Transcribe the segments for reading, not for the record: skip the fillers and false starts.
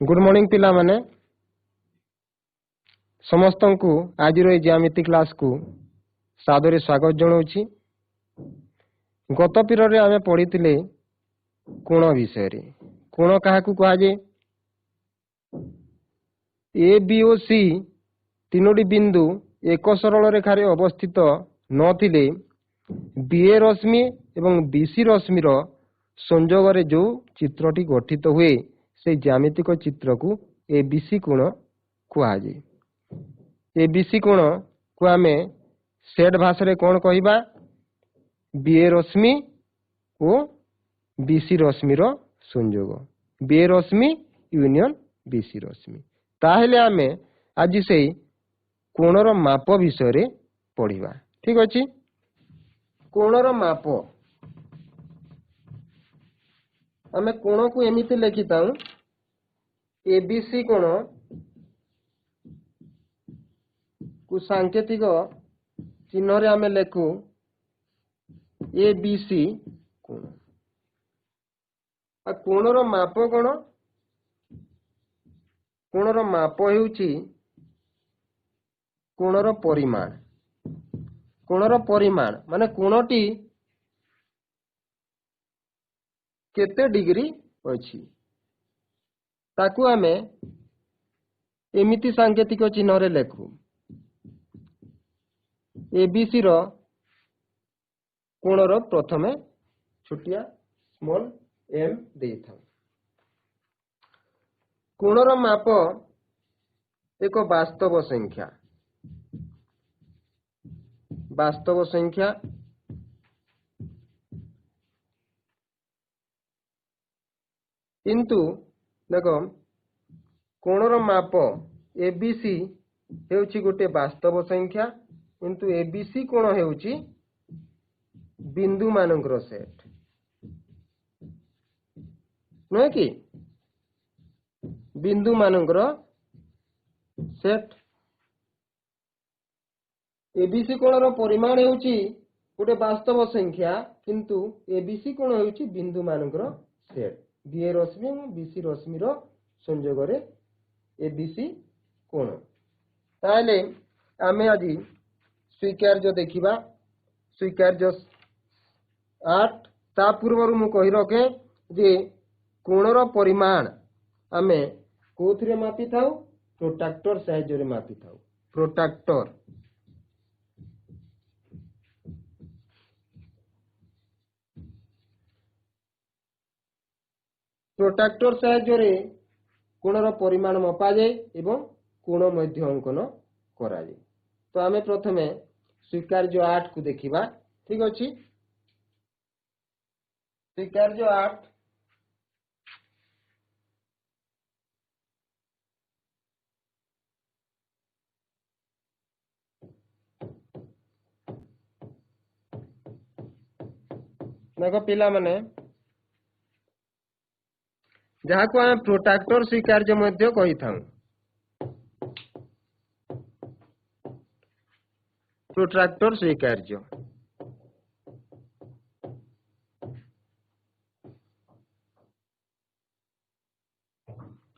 Good morning पिला माने समस्त को आज ज्यामिति क्लास को सादरे स्वागत जनाऊँगी। गत पीरियड रे आमे पढ़ी कोण विषय रे। कोण क्या कहुए ए बी ओ सी तीनोटी बिंदु एक सरल रेखार अवस्थित नथिले बीए रश्मि एवं बीसी रश्मिर संजोग रे जो चित्रटी गठित हुए से ज्यामितिक चित्र को एबीसी कोण कहुए। एबीसी कोण को आमे सेट भाषा कौन कहवा बीए रश्मि और बीसी रश्मिर संजोग बीए रश्मि यूनियन बीसी रश्मि। ताहेले आमे आज से कोणर माप विषय पढ़ा। ठीक अच्छे। कोणर माप आमे कोण को एमती लिखिता एबीसी कोण को सांकेतिक चिन्ह रे आमे लेखु एबीसी कोण। आ कोणर माप कोण कोणर माप हेउची कोणर परिमाण। कोणर परिमाण माने कोणटी केते डिग्री अछि ताकू आमे एमिति सांकेतिक चिन्ह रे लेखु एबीसी रो कोणर प्रथमे छोटिया स्मॉल एम दे था। कोणर माप एक वास्तव संख्या किंतु देखो कोणर माप एबीसी हेउची गोटे वास्तव संख्या किंतु एबीसी कोण हेउची बिंदु मानकर सेट नुहे कि बिंदु मानकर सेट। एबीसी कोणर परिमाण हेउची गोटे वास्तव संख्या किंतु एबीसी कोण हेउची बिंदु मानकर सेट। बीए रश्मि और बीसी रश्मिर संजोग रे एबीसी कोण। ताहले आमे आज स्वीकार्य देखिबा। स्वीकार्य 8 ता पूर्व मु कहि रखे जे कोणर परिमाण आमे कोथरे मापी थाउ प्रोट्रैक्टर साहाय्य रे मापी थाउ। प्रोट्रैक्टर साहाय्य रे कोणर परिमाण मपा जाए एवं कोण मध्य अंकन करा जाए। तो आमे प्रथमे स्वीकार्य 8 को देखिबा। ठीक अछि। स्वीकार्य 8 देखो पिला माने जहाँ को आम प्रोट्रैक्टर स्वीकार्य मध्य कही था। प्रोट्रैक्टर स्वीकार्य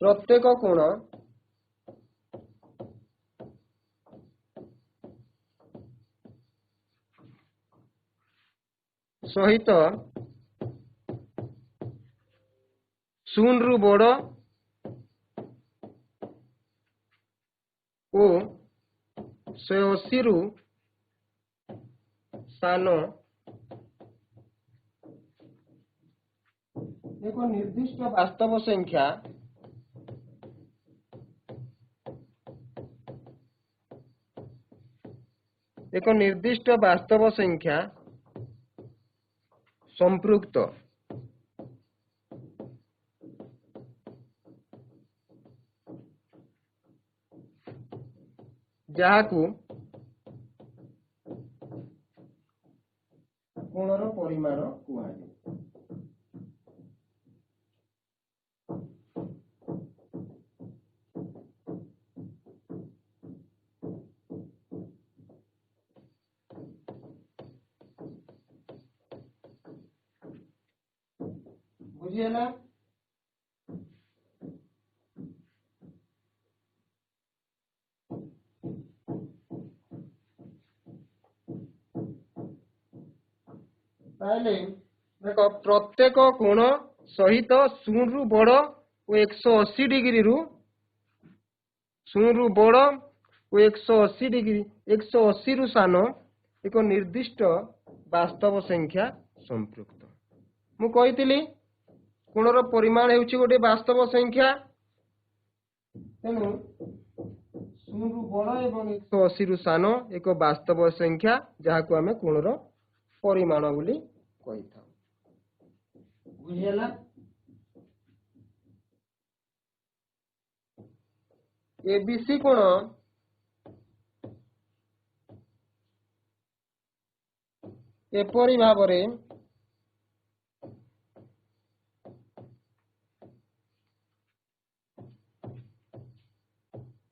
प्रत्येक कोण सहित 0 रु बड़ और 180 रु सान एक निर्दिष्ट वास्तव संख्या संपृक्त जहाँ को कोणर परिमाण कहुए। बुझिएला। ताहले देखो प्रत्येक कोण सहित 0 रु बड़ और 180 डिग्री रु 0 रु बड़ और 180 डिग्री 180 रु सान एक निर्दिष्ट वास्तव संख्या संपृक्त मु कहितली कोणर परिमाण हेउची गोटे वास्तव संख्या तेणु 0 रु बड़ एवं 180 रु सान एक वास्तव संख्या जहाँ को आमे कोणर परिमाण बोली कहि था बुझियला एबीसी कोण एपरि भावरे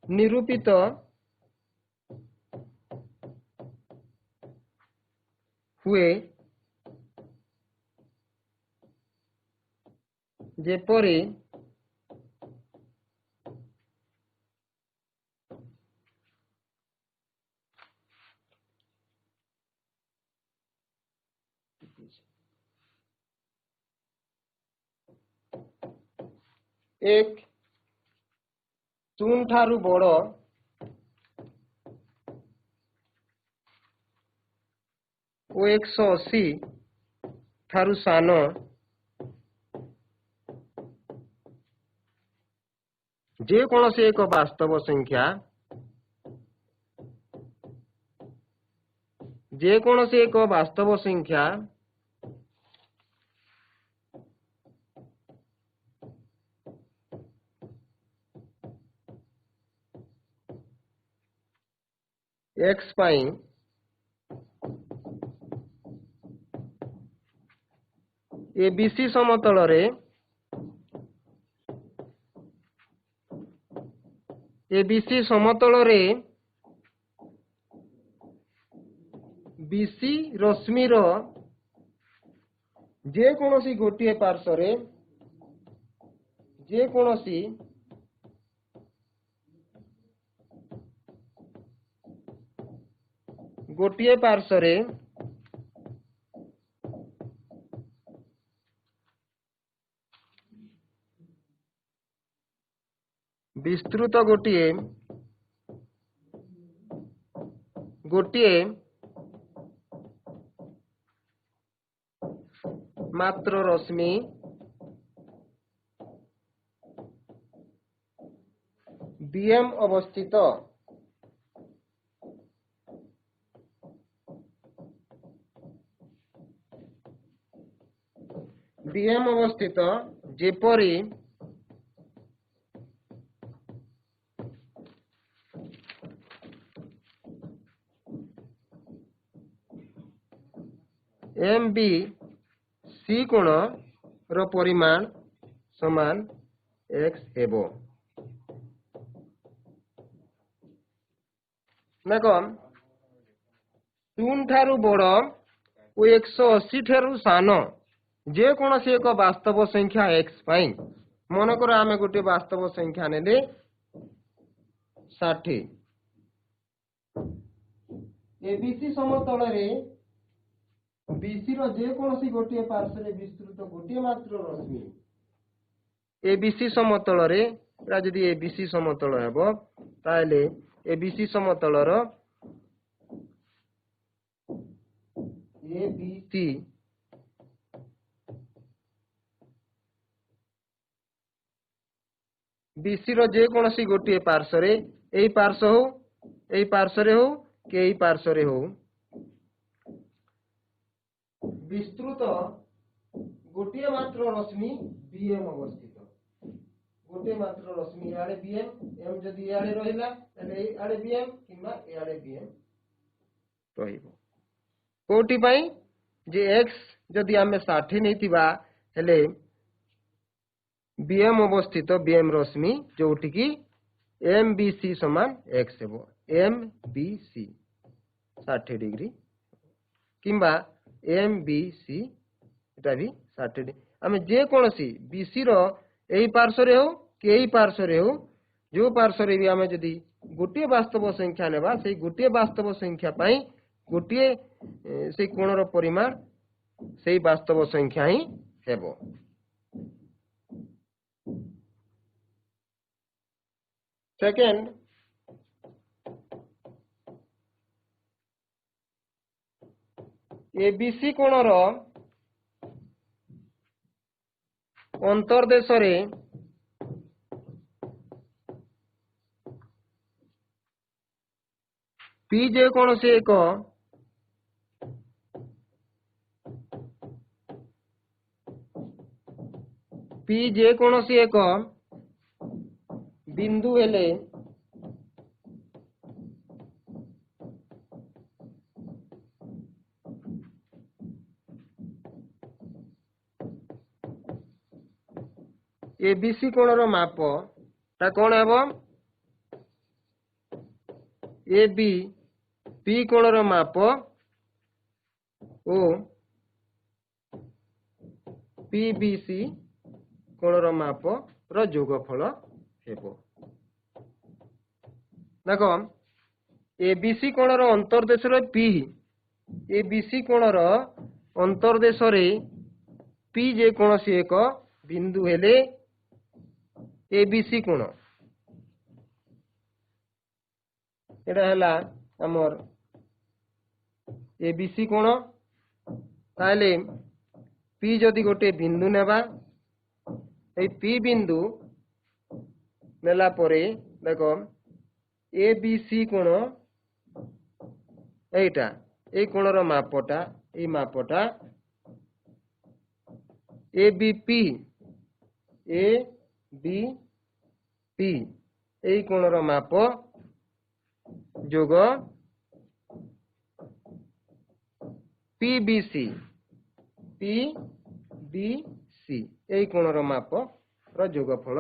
निरूपित हुए जेपरि एक 0 ठारू बड़ ओ 180 ठारू सान जे कोनोसी एक वास्तव संख्या जे कोनोसी एक वास्तव संख्या एक्स पाई एबीसी समतल रे एबीसी समतल रे बीसी रश्मि रो जे कोनोसी गोटिए पार्श्व रे जे कोनोसी गोटिए पार्श्व रे विस्तृत गोटिए गोटिए मात्र रश्मि बीएम अवस्थित बीएम अवस्थित जेपरी एम बी सी कोण रो परिमाण समान एक्स हेबो देखो 0 ठारू बड़ और 180 ठारू सान जे कोनोसी एक वास्तव संख्या एक्स पाई मन कर आमे गोटे वास्तव संख्या नेले 60 एबीसी समतल रे बीसी रो जे कोनोसी गोटे पार्श्व रे विस्तृत गोटे मात्र रश्मि एबीसी समतल रे एरा जदी एबीसी समतल हेबो ताले एबीसी समतल रो एबीसी बीसी रो जे कोनोसी गोटे पार्श्व रे एई पार्श्व हो एई पार्श्व रे हो के एई पार्श्व रे हो विस्तृत गोटे मात्र रश्मि बीएम अवस्थित गोटे मात्र रश्मि याडे बीएम एम जदी याडे रहिला तले याडे बीएम किबा याडे बीएम रहिबो कोटी पई जे एक्स जदी आमे 60 नैतिबा हेले बीएम अवस्थित बीएम रश्मि जोटी की एम बी सी समान एक्स हेबो एम बी सी 60 डिग्री किंबा एम बी सी एटा भी 60 डिग्री आमे जे कोनोसी बीसी रो एई पार्श्व रे हो के एई पार्श्व रे हो जो पार्श्व रे भी आमे जदी गोटे वास्तव संख्या नेबा सेई गोटे वास्तव संख्या पई गोटे से कोणर परिमाण से वास्तव संख्या ही हेबो। सेकेंड, एबीसी कोणर अंतर्देश रे पी जे कौनसी एक बिंदु हेले एबीसी कोणर माप ता कौन है? ए बी पी कोणर माप ओ पीबीसी कोणर माप र जोगफल हेबो। देख, एबीसी कोणर अंतर्देश पी, एबीसी कोणर अंतर्देश पी जे कौनसी एक बिंदु हेले एबीसी कोण, एटा हैला हमर एबीसी कोण। ताले पी जदि गोटे बिंदु नेबा, ए पी बिंदु नेला परे देखो एबीसी कोण एटा ए कोणर मापटा, ए मापटा एबीपी, ए बी पी ए कोणर माप जोग पीबीसी, पीबीसी ए कोणर माप र जोगफल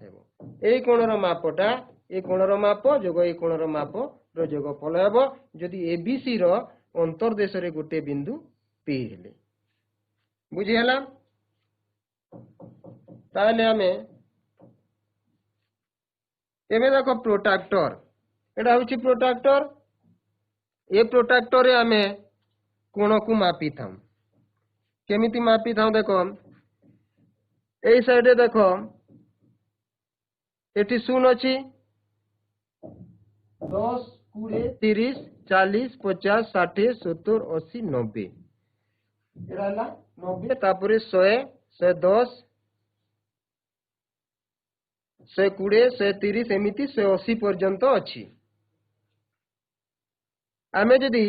हेबो। ए कोणर मापटा ए कोणर माप जोग ए कोणर माप र जोगफल हेबो जदि एबीसी रो अंतर्देश रे गोटे बिंदु पी हेले। बुझी हला? ताले हमें एमे देखो प्रोट्रैक्टर, एटा होची प्रोट्रैक्टर। ए प्रोट्रैक्टर रे हमें कोण को मापी था, केमिति मापी था? देखो ए साइड देखो एटी शून्य अच्छी 10, 20, 30, 40, 50, 60, 70, 80, 90 90 तापर 100, 110, 120, 130 एमती 180 पर्यंत अच्छी। आमे जदि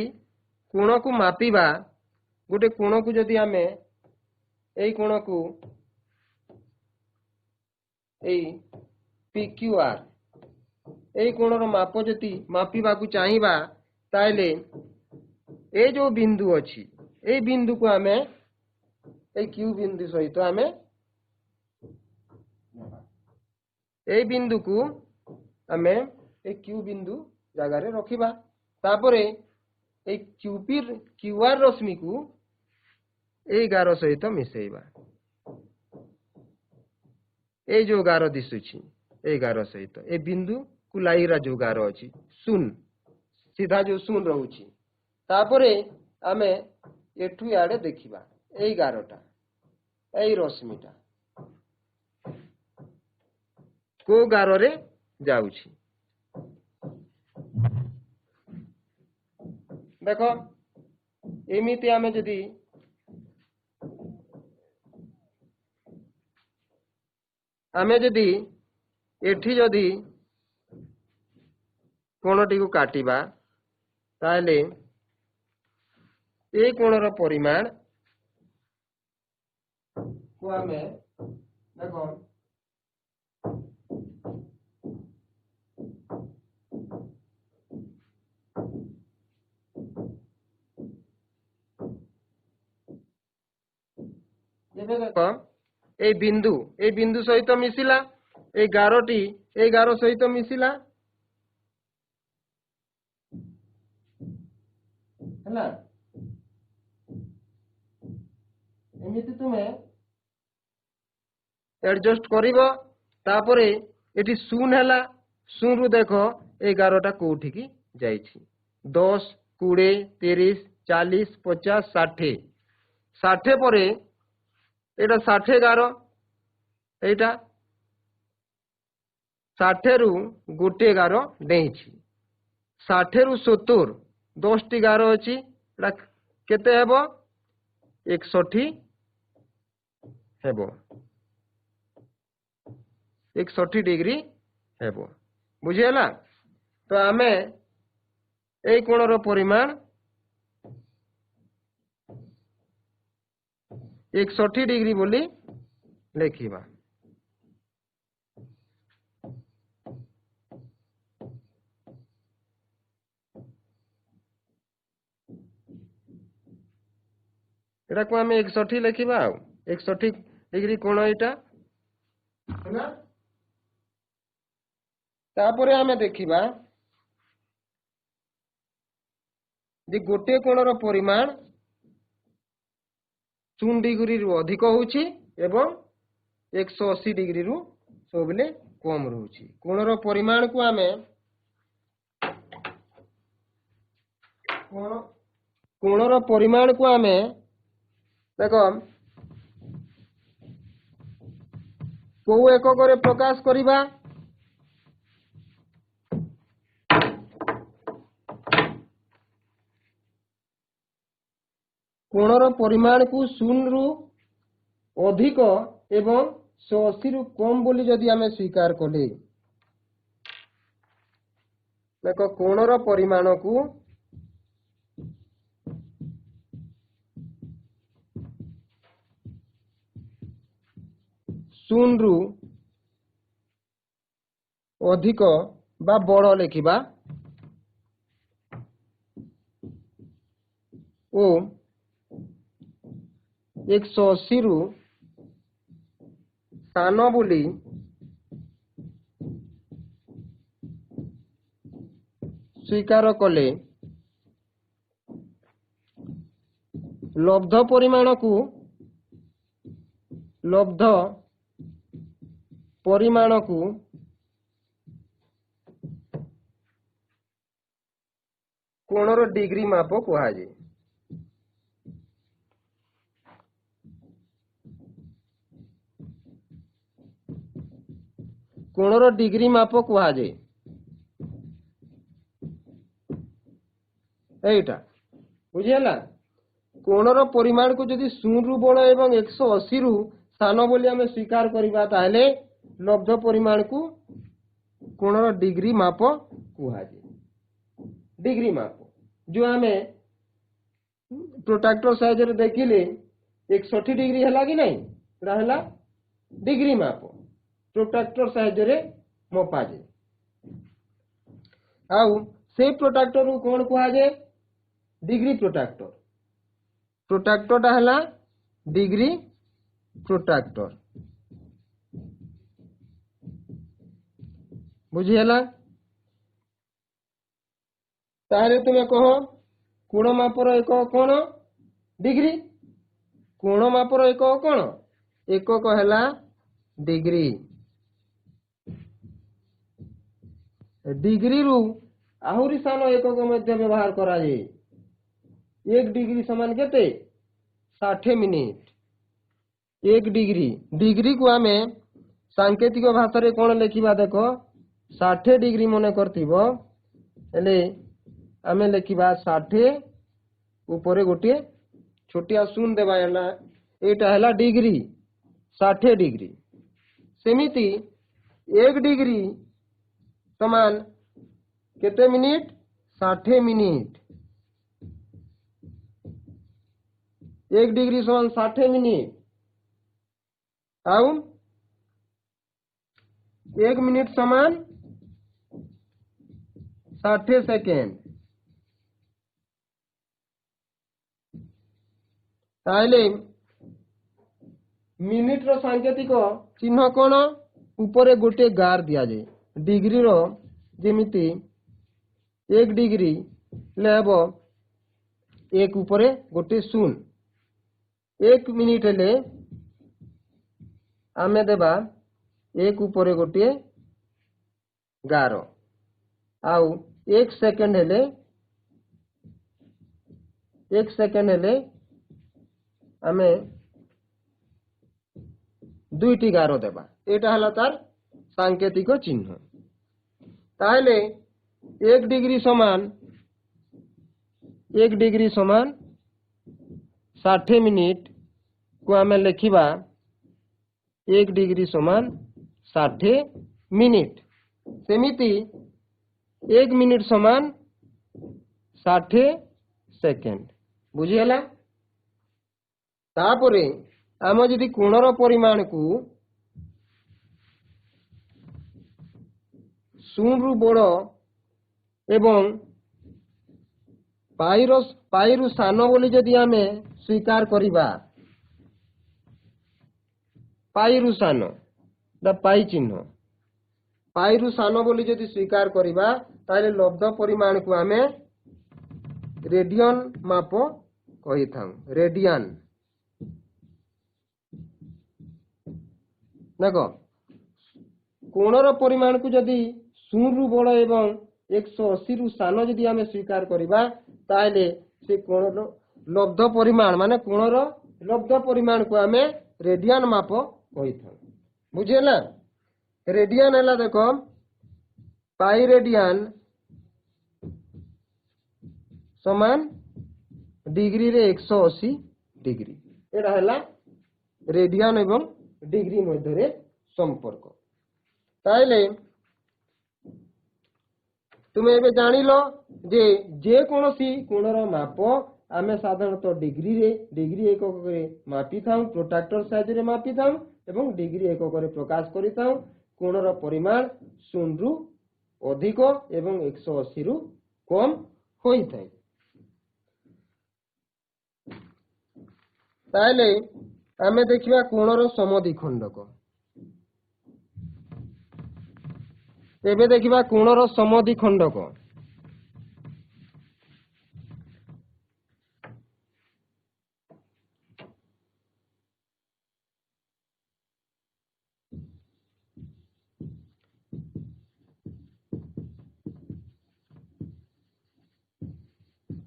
कोण को मापिबा, गोटे कोण को जदि आमे ए कोण को ए PQR ए कोणर माप जदि मापिबा को चाहिबा, ताइले ए जो बिंदु अच्छी ए बिंदु को आमे ए क्यू बिंदु सहित आमे ए बिंदु को आमे ए क्यू बिंदु जगह रे रखिबा। तापरे ए क्यूआर रश्मि को ए गार सहित मिसेइबा। ए जो गार दिसुची ए गार सहित ए बिंदु को लाइरा जो गार अछि शून्य, सीधा जो शून्य रहउची। तापरे आमे एठु याडे देखिबा ए गारटा ए रश्मिटा को गार रे जाउची। देखो एमिति आमे जदि एठी जदि कोणटी को काटिबा, ताले ए कोणर परिमाण को आमे देखो देखो ए बिंदु सहित मिसिला, ए गारटी ए गार सहित मिसिला है। एमिति तुमे एडजस्ट करिवो। तापरे एटी शून्य हैला, शून्य रु देखो ए गारटा कोठी की जाइछि 10, 20, 30, 40, 50, 60 60 ପରେ ଏଇଟା 60 ଗାର, ଏଇଟା 60 ରୁ ଗୋଟିଏ ଗାର ଡେଇଁଛି। 60 ରୁ 70 10ଟି ଗାର ଅଛି, ଏଇଟା କେତେ ହେବ? 61 ହେବ, 61 ଡିଗ୍ରୀ ହେବ। ବୁଝିହେଲା? ତ ଆମେ এই କୋଣର ପରିମାଣ 61 ଡିଗ୍ରୀ ବୋଲି ଲେଖିବା। ଏଟାକୁ ଆମେ 61 ଲେଖିବା। ଆଉ 61 ଡିଗ୍ରୀ କୋଣ ଏଇଟା ହେଲା। ତାପରେ ଆମେ ଦେଖିବା ଯେ ଗୋଟିଏ କୋଣର ପରିମାଣ 0 ଡିଗ୍ରୀରୁ ଅଧିକ ହେଉଛି ଏବଂ 180 ଡିଗ୍ରୀରୁ ସବୁବେଳେ କମ ରହୁଛି। କୋଣର ପରିମାଣକୁ ଆମେ କୋଣର ପରିମାଣକୁ ଆମେ ଦେଖ କୋଉ ଏକକରେ ପ୍ରକାଶ କରିବା? କୋଣର ପରିମାଣକୁ 0 ରୁ ଅଧିକ ଏବଂ 180 ରୁ କମ ବୋଲି ଯଦି ଆମେ ସ୍ୱୀକାର କଲେ, ଦେଖ କୋଣର ପରିମାଣକୁ 0 ରୁ ଅଧିକ ବା ବଡ଼ ଲେଖିବା ଓ 180 ରୁ ସାନ ବୋଲି ସ୍ୱୀକାର କଲେ ଲବ୍ଧ ପରିମାଣକୁ କୋଣର ଡିଗ୍ରୀ ମାପ କୁହାଯାଏ। କୋଣର ଡିଗ୍ରୀ ମାପ କୁହାଯାଏ। এইটা ବୁଝିହେଲା? କୋଣର ପରିମାଣକୁ ଯଦି 0 ରୁ ବଡ଼ ଏବଂ 180 ରୁ ସାନ ବୋଲି ଆମେ ସ୍ୱୀକାର କରିବା, ତାହେଲେ ଲବ୍ଧ ପରିମାଣକୁ କୋଣର ଡିଗ୍ରୀ ମାପ କୁହାଯାଏ। ଡିଗ୍ରୀ ମାପ जो आमे प्रोट्रैक्टर साहाय्य देखिले 61 डिग्री है कि नहीं, रहला डिग्री माप प्रोट्रैक्टर साहाय्य मपा जाए। आउ से प्रोट्रैक्टर को कौन कहा जाए? Degree protractor. प्रोट्रैक्टर है डिग्री प्रोट्रैक्टर। बुझीगला? ताहले तुम्हें कह कोण मापर एक कौन? डिग्री। कोण मापर एक कौन? एकक है डिग्री। डिग्री रु आहुरी सान एकक मध्य व्यवहार करा जाए। 1 डिग्री समान केते? 60 मिनिट। 1 डिग्री डिग्री को आमे सांकेतिक भाषा रे कौन लिखिबा? देखो 60 डिग्री मन करथिबो हेले आमे लिखिबा 60 ऊपर गोटे छोटिया शून्य देवा है, एटा है डिग्री 60 डिग्री। सेमिति 1 डिग्री समान केते मिनिट? 60 मिनिट। 1 डिग्री समान 60 मिनिट। आउ 1 मिनिट समान 60 सेकेंड। ताहले मिनिट रो सांकेतिक चिन्ह कौन? ऊपर गोटे गार दिया जाए। डिग्री रो जेमिति 1 डिग्री लेबो 1 ऊपर गोटे शून्य। 1 मिनिट हेले आमे देबा 1 ऊपर गोटे गार। आउ 1 सेकेंड हेले आमे दुईटी गार देबा एटा हला तार सांकेतिक चिन्ह ताहले 1 डिग्री समान 60 मिनिट को आमे लिखिबा 1 डिग्री समान 60 मिनिट सेमिति 1 मिनिट समान 60 सेकेंड बुझीगला तापरे आम जदि कोणर परिमाण को 0 रु बड़ एवं पाइरु सान बोली जदि आमे स्वीकार करिबा पाइरु सान दा पाई चिन्ह पाइरु सान बोली जदि स्वीकार करिबा ताले लब्ध परिमाण को आमे रेडियन माप कहि थां रेडियन देखो कोणर परिमाण को जदि 0 रु बड़ एवं 180 रु सान जदि आमे स्वीकार करिबा ताले से कोणर लब्ध परिमाण माने कोणर लब्ध परिमाण को आमे रेडियन माप कहि थां बुझेला रेडियन हला देखो पाई रेडियन समान डिग्री रे 180 डिग्री एटा हला रेडियन एवं डिग्री मध्य रे संपर्क ताइले तुमे एबे जानिलो जे कोनोसी कोणर माप आमे साधारणतः डिग्री एकक रे मापी थाउ प्रोट्रैक्टर साइज रे मापी थाउ एवं डिग्री एकक रे प्रकाश करि थाउ कोणर परिमाण 0 रु अधिक एवं 180 रु कम होई थाए ताइले आमे देखिबा कोणर समद्विखंडक एबे देखिबा कोणर समद्विखंडक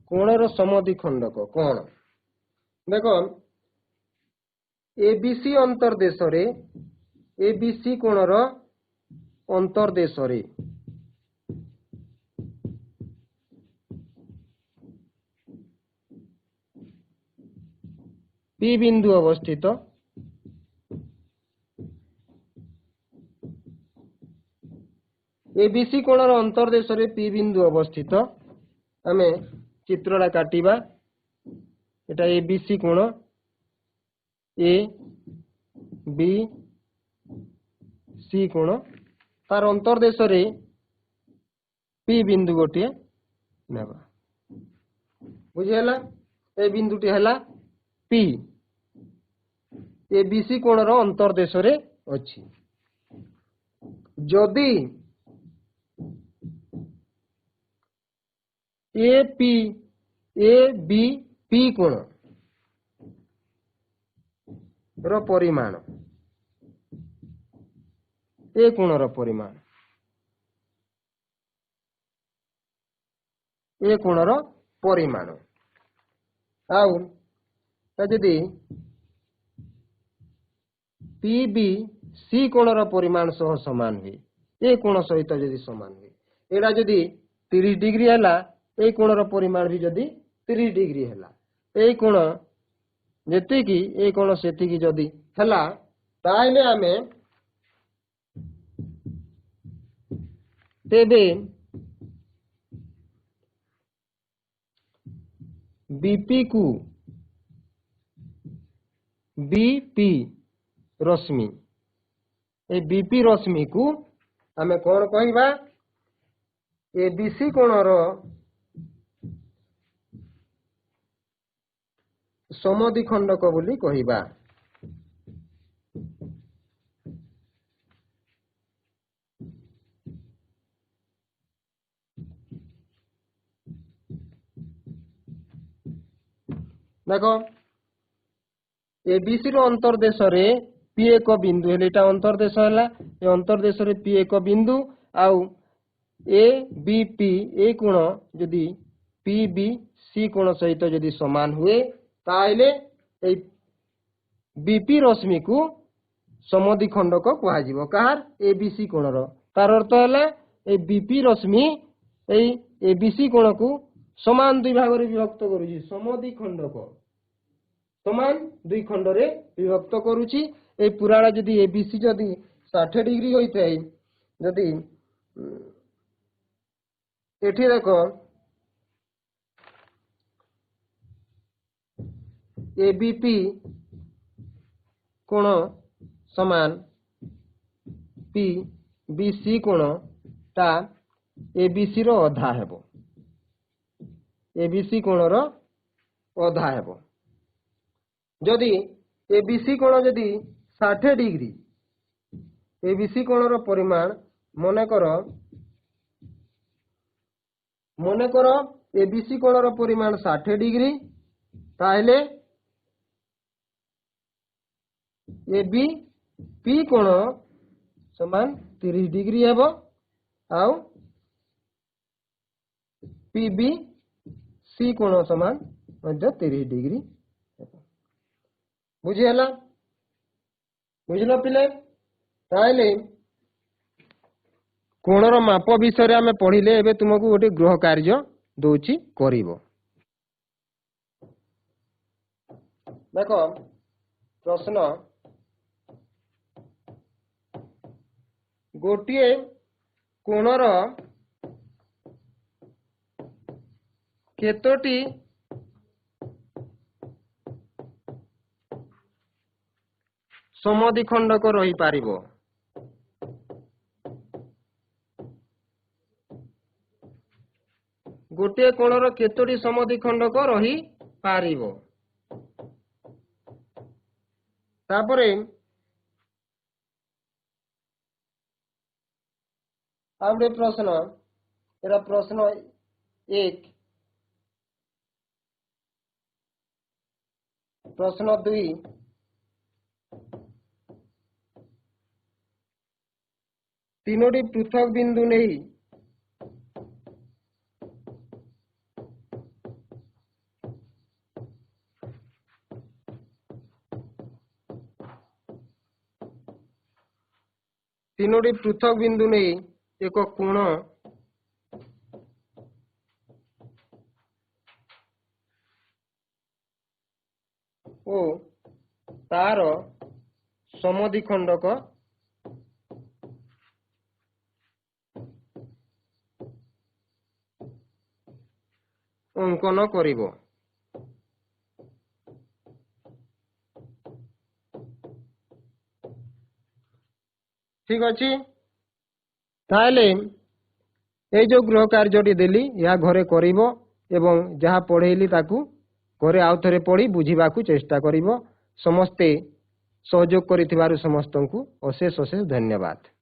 कोणर समद्विखंडक कोण देखो एबीसी अंतर्देश रे एबीसी कोणर अंतर्देश रे पी बिंदु अवस्थित एबीसी कोणर अंतर्देश रे पी बिंदु अवस्थित आमे चित्रटा काटिबा एटा एबीसी कोण ए बी सी कोण तार अंतर्देश रे पी बिंदु गोटे नेबा बुझेला ए बिंदुटी हला पी ए बी सी कोणर अंतर्देश रे अछि जदि ए बी पी कोण रो परिमाण ए कोणर परिमाण ए कोणर परिमाण आउ जदि पी बी सी कोणर परिमाण सह समान हुए ए कोण सहित जदि समान हुए एडा जदि 30 डिग्री हला ए कोणर परिमाण भी जदि 30 डिग्री हला ए कोण जेते कि ए कोण सेति कि जदि हला ताइले आमे तेबे बीपी को बीपी रश्मि ए बीपी रश्मि को आमे कोन कहबा ए बीसी कोणर समद्विखंडक बोली कहबा देखो एबीसी रो अंतर्देश रे पी एक बिंदु हेले एटा अंतर्देश हला ए अंतर्देश रे पी एक बिंदु आउ ए बी पी ए कोण जदि पी बी सी कोण सहित जदि समान हुए ताइले ए बीपी रश्मि को समद्विखंडक कुहाजिबो कहार एबीसी कोणर तार अर्थ है ए बीपी रश्मि एबीसी कोण को समान दुई भाग में विभक्त करुछि समद्विखंडक समान दुई खंड रे विभक्त करुछि ए पुराणा जदि एबीसी जदि 60 डिग्री होइते जदि एठी देखो एबीपी कोण समान पी बीसी कोण ता एबीसी रो अधा हेबो एबीसी कोण रो अधा हेबो जदि एबीसी कोण जदि 60 डिग्री एबीसी कोण रो परिमाण मने करो एबीसी कोण रो परिमाण 60 डिग्री ताहले एबी पी कोण समान 30 डिग्री हेबो आउ पीबी सी कोण समान मध्य 30 डिग्री बुझिहला बुझलो पिले ताहले कोणर माप विषय आम पढ़िले एबे तुमको गोटे गृह कार्य दौची करिवो देखो प्रश्न गोटे कोणर केतोटी समद्विखंडक रही पारिबो गोटे कोणर केतोटी समद्विखंडक रही पारिबो तापरे आउटे प्रश्न एरा प्रश्न 1 प्रश्न 2 तीनोटी पृथक बिंदु नहीं तीनोटी पृथक बिंदु नहीं एक कोण ओ तार समद्विखंडक अंकन करिवो ठीक अच्छी ताहले ये जो गृह कार्यटी देली या घरे करिवो एवं जहाँ पढ़ेली ताकू घरे आउ थरे पढ़ी बुझिबाकू चेष्टा करिवो समस्ते सहयोग करिथिबारु समस्तंकु अशेष अशेष धन्यवाद।